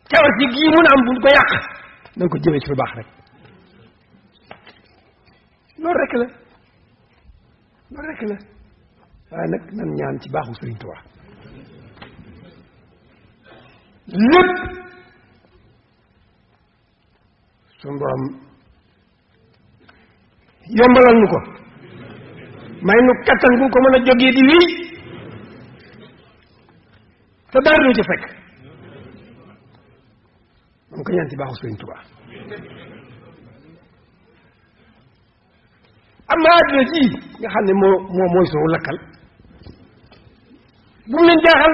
cawar ci gii mun am buñ ko yàq nañ ko jëmee ci lu baax rek loolu rek la waaye nag nan ñaan ci baaxu Sëriñ Tuubaa lépp suñu borom yombalal nu ko may nu kattan bu ko mën a jógee di wii te dara du ci fekk man ko ñaan ci baaxu Sëriñ Tuubaa am na àddina ji nga xam ne mooy soo lakkal bu mu leen jaaxal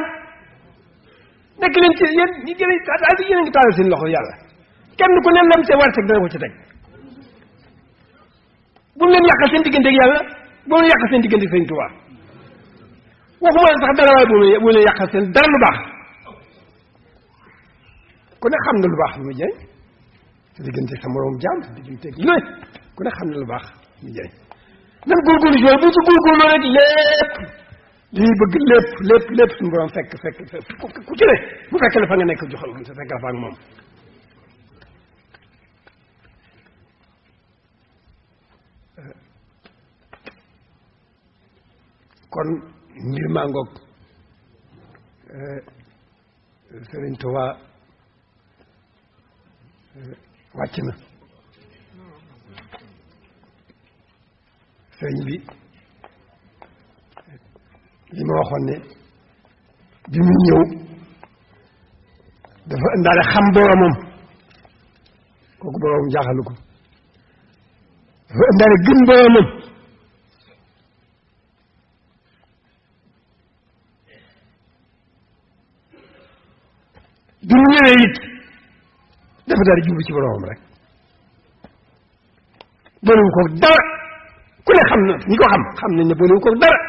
nekk leen ci yéen ñi gën a yéen a ngi taalal seen loxo yàlla kenn ku ne lam see war teg dana ko ci teg bu mu leen yàqal seen diggante ak yàlla bu mu leen yàqal seen diggante ak Sëriñ Tuubaa waxuma leen sax dara waaye bu mu leen yàqal seen dara lu baax ku ne xam na lu baax lu muy jëriñ sa diggante sa moroom jaam sa diggante ak lu ne ku ne xam na lu baax lu muy jëriñ nan góorgóorlu si bu ci góorgóorlu rek lépp li ñuy bëgg lépp suñu borom fekk ku ci ne bu fekk la fa nga nekk joxal sa fekk la fa ak moom kon mbir maa ngoog Sëriñ Tuubaa wàcc na sëriñ bi li ma waxoon ne bi mu ñëw dafa indaale xam boromam kooku boromam jaaxalu ko dafa indaale gën boromam bi mu ñëwee it dafa daal di jublu ci boromam rek bolewu ko dara ku ne xam na ñi ko xam nañ ne bolewu ko dara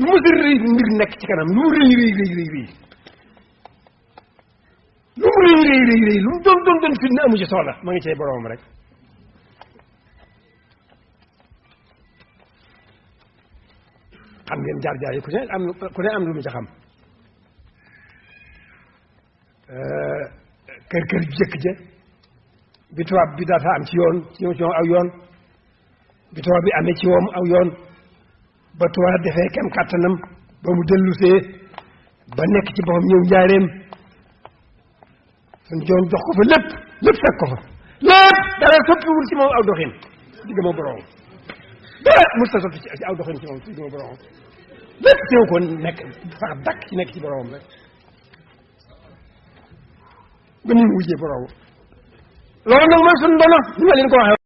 lu mu rëy mbir nekk ci kanam lu mu rëy lu mu doon fitna amu ci soxla ma ngi cay boromam rek xam ngeen jaar yi ku ne am lu mu ci xam kër jëkk ja bi tubaab bi dafa am ci yoon aw yoon bi tubaab bi amee ci woom aw yoon ba tubaab defee kem kàttanam ba mu dellusee ba nekk ci boppam ñëw njaareem suñ joon jox ko fa lépp fekk ko fa lépp dara soppiwul ci moom aw doxin digg ma borom dara mos ta soppi ci aw doxin ci moom digg ma borom lépp teew ko nekk sax dakk ci nekk ci boromam rek ba ni mu wujjee borom loolu nag mooy suñu ndono ni ma leen ko waxee